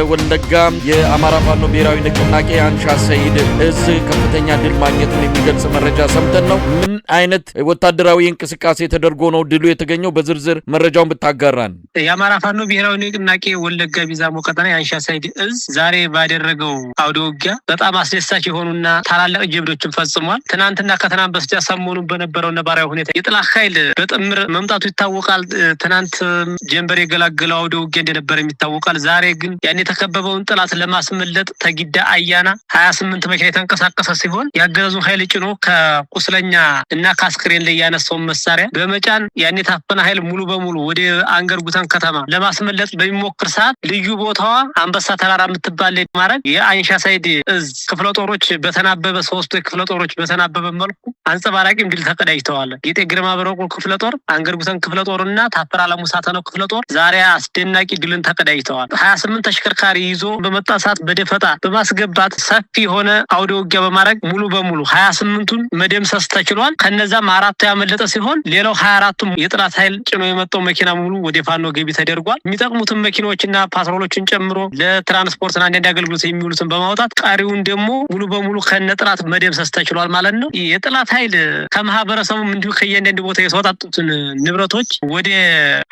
ወለጋ የአማራ ፋኖ ብሔራዊ ንቅናቄ አንሻ ሰይድ እዝ ከፍተኛ ድል ማግኘቱን የሚገልጽ መረጃ ሰምተን ነው። ምን አይነት ወታደራዊ እንቅስቃሴ ተደርጎ ነው ድሉ የተገኘው? በዝርዝር መረጃውን ብታጋራን። የአማራ ፋኖ ብሔራዊ ንቅናቄ ወለጋ ቢዛሞ ቀጠና የአንሻ ሰይድ እዝ ዛሬ ባደረገው አውደ ውጊያ በጣም አስደሳች የሆኑና ታላላቅ ጀብዶችን ፈጽሟል። ትናንትና ከትናንት በስቲያ ሰሞኑን በነበረው ነባራዊ ሁኔታ የጥላት ኃይል በጥምር መምጣቱ ይታወቃል። ትናንት ጀንበር የገላገለው አውደ ውጊያ እንደነበረ ይታወቃል። ዛሬ ግን ያን የተከበበውን ጥላት ለማስመለጥ ተጊዳ አያና 28 መኪና የተንቀሳቀሰ ሲሆን ያገዛዙ ኃይል ጭኖ ከቁስለኛ እና ከአስክሬን ላይ ያነሳውን መሳሪያ በመጫን ያን የታፈነ ኃይል ሙሉ በሙሉ ወደ አንገርጉተን ከተማ ለማስመለጥ በሚሞክር ሰዓት ልዩ ቦታዋ አንበሳ ተራራ የምትባል ማድረግ የአንሻ ሰይድ እዝ ክፍለ ጦሮች በተናበበ ሶስቱ ክፍለ ጦሮች በተናበበ መልኩ አንጸባራቂም ድል ተቀዳጅተዋል። ጌጤ ግርማ በረቁ ክፍለ ጦር፣ አንገርጉተን ክፍለ ጦርና ታፈራ ለሙሳተነው ክፍለ ጦር ዛሬ አስደናቂ ድልን ተቀዳጅተዋል። 28 ተሽከርካሪ ይዞ በመጣ ሰዓት በደፈጣ በማስገባት ሰፊ የሆነ አውደ ውጊያ በማድረግ ሙሉ በሙሉ 28ቱን መደምሰስ ተችሏል። ከነዛም አራቱ ያመለጠ ሲሆን ሌላው 24ቱም የጥላት ኃይል ጭኖ የመጣው መኪና ሙሉ ወደ ፋኖ ገቢ ተደርጓል። የሚጠቅሙትን መኪኖችና ፓትሮሎችን ጨምሮ ለትራንስፖርትና አንዳንድ አገልግሎት የሚውሉትን በማውጣት ቀሪውን ደግሞ ሙሉ በሙሉ ከነጥላት መደምሰስ ተችሏል ማለት ነው። የጥላት ኃይል ከማህበረሰቡም እንዲሁ ከእያንዳንድ ቦታ የተወጣጡትን ንብረቶች ወደ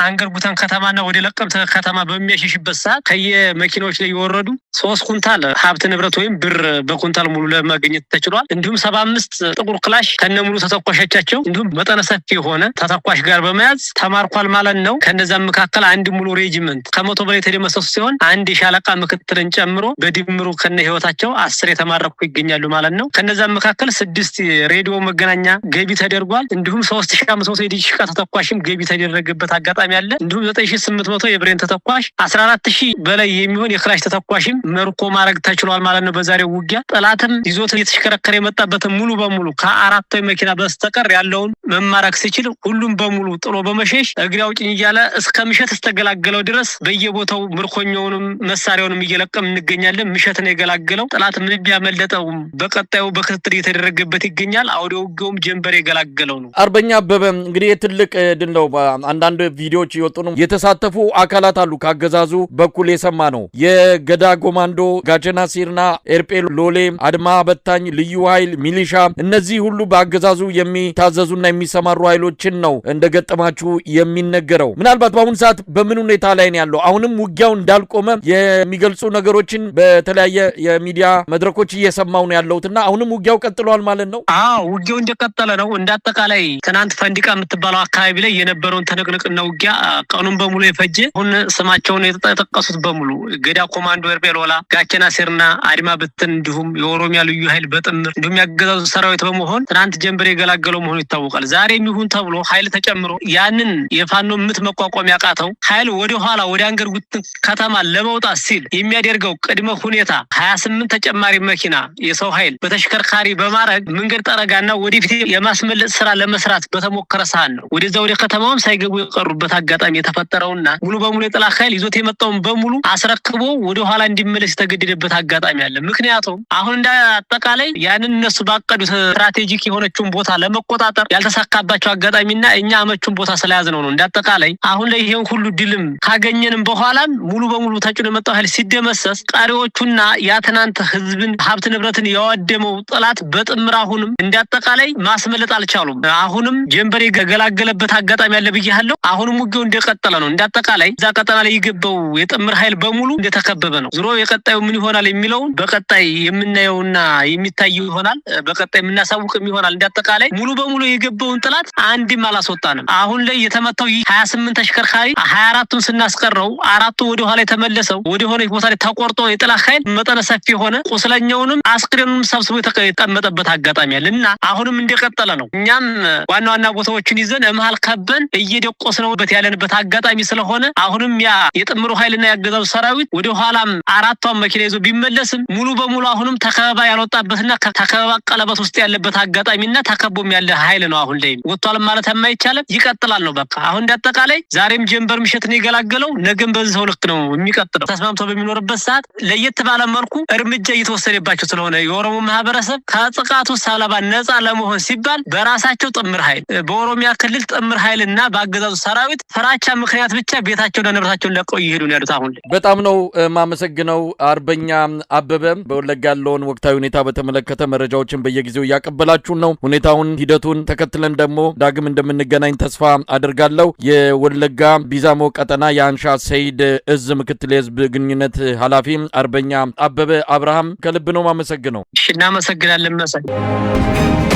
አንገርጉተን ከተማና ወደ ለቀምት ከተማ በሚያሸሽበት ሰዓት ከየመኪናዎች ላይ የወረዱ 3 ኩንታል ሀብት ንብረት ወይም ብር በኩንታል ሙሉ ለማግኘት ተችሏል። እንዲሁም 75 ጥቁር ክላሽ ከነሙሉ ተተኳሾቻቸው እንዲሁም መጠነ ሰፊ የሆነ ተተኳሽ ጋር በመያዝ ተማርኳል ማለት ነው። ከነዛም መካከል አንድ ሙሉ ሬጂመንት ከ100 በላይ የተደመሰሱ ሲሆን አንድ የሻለቃ ምክትልን ጨምሮ በድምሩ ከነ ህይወታቸው 10 የተማረኩ ይገኛሉ ማለት ነው። ከነዛም መካከል 6 ሬዲዮ መገናኛ ገቢ ተደርጓል። እንዲሁም 3500 የዲሽቃ ተተኳሽም ገቢ ተደረገበት አጋጣሚ አለ። እንዲሁም 9800 የብሬን ተተኳሽ 14000 በላይ የሚሆን የክላሽ ተተኳሽም መርኮ ማድረግ ተችሏል ማለት ነው። በዛሬው ውጊያ ጠላትም ይዞት እየተሽከረከረ የመጣበትን ሙሉ በሙሉ ከአራት መኪና በስተቀር ያለውን መማረክ ሲችል ሁሉም በሙሉ ጥሎ በመሸሽ እግሬ አውጭኝ እያለ እስከ ምሸት እስተገላገለው ድረስ በየቦታው ምርኮኛውንም መሳሪያውንም እየለቀም እንገኛለን። ምሸት ነው የገላገለው። ጠላት ምን ቢያመለጠው በቀጣዩ በክትትል እየተደረገበት ይገኛል። አውደ ውጊያውም ጀንበር የገላገለው ነው። አርበኛ አበበ እንግዲህ የትልቅ ድል ነው። አንዳንድ ቪዲዮዎች እየወጡ ነው። የተሳተፉ አካላት አሉ። ካገዛዙ በኩል የሰማ ነው የገዳ ኮማንዶ፣ ጋጀና ሲርና፣ ኤርጴ ሎሌ፣ አድማ በታኝ፣ ልዩ ኃይል፣ ሚሊሻ እነዚህ ሁሉ በአገዛዙ የሚታዘዙና የሚሰማሩ ኃይሎችን ነው እንደገጠማችሁ የሚነገረው። ምናልባት በአሁኑ ሰዓት በምን ሁኔታ ላይ ነው ያለው? አሁንም ውጊያው እንዳልቆመ የሚገልጹ ነገሮችን በተለያየ የሚዲያ መድረኮች እየሰማው ነው ያለውትና አሁንም ውጊያው ቀጥሏል ማለት ነው? አዎ ውጊያው እንደቀጠለ ነው። እንዳጠቃላይ ትናንት ፈንዲቃ የምትባለው አካባቢ ላይ የነበረውን ተነቅንቅና ውጊያ ቀኑን በሙሉ የፈጀ አሁን ስማቸውን የተጠቀሱት በሙሉ ገዳ ኮማንዶ፣ ኤርጴ ሎላ፣ ጋቸና ሲርና አድማ በትን እንዲሁም የኦሮሚያ ልዩ ኃይል በጥምር እንዲሁም ያገዛዙ ሰራዊት በመሆን ትናንት ጀንበር የገላገለው መሆኑ ይታወቃል። ዛሬ የሚሆን ተብሎ ኃይል ተጨምሮ ያንን የፋኖ ምት መቋቋም ያቃተው ኃይል ወደ ኋላ ወደ አንገርጉተን ከተማ ለመውጣት ሲል የሚያደርገው ቅድመ ሁኔታ 28 ተጨማሪ መኪና የሰው ኃይል በተሽከርካሪ በማድረግ መንገድ ጠረጋና ወደፊት የማስመለጥ ስራ ለመስራት በተሞከረ ሰዓት ነው ወደዛ ወደ ከተማውም ሳይገቡ የቀሩበት አጋጣሚ የተፈጠረውና ሙሉ በሙሉ የጥላት ኃይል ይዞት የመጣውን በሙሉ አስረክቦ ወደ ኋላ እንዲመለስ የተገደደበት አጋጣሚ አለ። ምክንያቱም አሁን እንደ አጠቃላይ ያንን እነሱ ባቀዱት ስትራቴጂክ የሆነችውን ቦታ ለመቆጣጠር ያልተሳካባቸው አጋጣሚና እኛ አመቹን ቦታ ስለያዝነው ነው። እንደ አጠቃላይ አሁን ላይ ይሄን ሁሉ ድልም ካገኘንም በኋላም ሙሉ በሙሉ ተጭኖ የመጣው ኃይል ሲደመሰስ ቀሪዎቹና ያ ትናንት ህዝብን ሀብት ንብረትን ያወደመው ጠላት በጥምር አሁንም እንደ አጠቃላይ ማስመለጥ አልቻሉም። አሁንም ጀንበር የገላገለበት አጋጣሚ አለ ብያለሁ። አሁንም ውጊያው እንደቀጠለ ነው። እንደ አጠቃላይ እዛ ቀጠና ላይ የገባው የጥምር ኃይል በሙሉ እንደተከበበ ነው። ዞሮ የቀጣዩ ምን ይሆናል የሚለውን በቀጣይ የምናየውና የሚታየው ይሆናል። በቀጣይ የምናሳውቅም ይሆናል። እንደ አጠቃላይ ሙሉ በሙሉ የገባውን ጠላት አንድም አላስወጣንም። አሁን ላይ የተመታው 28 ተሽከርካሪ 24ቱን ስናስቀረው አራቱ ወደ ኋላ የተመለሰው ወደ ሆነ ቦታ ላይ ተቆርጦ የጥላት ኃይል መጠነ ሰፊ የሆነ ቁስለኛውንም አስክሬኑንም ሰብስቦ የተቀመጠበት አጋጣሚ አለና አሁንም እንደቀጠለ ነው። እኛም ዋና ዋና ቦታዎችን ይዘን መሀል ከበን እየደቆስነውበት ያለንበት አጋጣሚ ስለሆነ አሁንም ያ የጥምሩ ኃይልና ያገዛዙ ሰራዊት ወደ ኋላም አራቷን መኪና ይዞ ቢመለስም ሙሉ በሙሉ አሁንም ተከበባ ያልወጣበትና ተከበባ ቀለበት ውስጥ ያለበት አጋጣሚና ተከቦም ያለ ኃይል ነው። አሁን ላይ ወጥቷል ማለት የማይቻልም ይቀጥላል ነው በቃ። አሁን እንዳጠቃላይ ዛሬም ጀንበር ምሽት ነው የገላገለው፣ ነገም በዚህ ሰው ልክ ነው የሚቀጥለው። ተስማምቶ በሚኖርበት ሰዓት ለየት ባለ መልኩ እርምጃ እየተወሰደባቸው ስለሆነ የኦሮሞ ማህበረሰብ ከጥቃቱ ሰለባ ነፃ ለመሆን ሲባል በራሳቸው ጥምር ኃይል በኦሮሚያ ክልል ጥምር ኃይልና በአገዛዙ ሰራዊት ፍራቻ ምክንያት ብቻ ቤታቸውና ንብረታቸውን ለቀው ይሄዱ ነው ያሉት። አሁን ላይ በጣም ነው ነው ማመሰግነው አርበኛ አበበ። በወለጋ ያለውን ወቅታዊ ሁኔታ በተመለከተ መረጃዎችን በየጊዜው ያቀበላችሁ ነው። ሁኔታውን ሂደቱን ተከትለን ደግሞ ዳግም እንደምንገናኝ ተስፋ አድርጋለሁ። የወለጋ ቢዛሞ ቀጠና የአንሻ ሰይድ እዝ ምክትል የህዝብ ግንኙነት ኃላፊ አርበኛ አበበ አብርሃም ከልብ ነው ማመሰግነው። እናመሰግናለን መሰለኝ።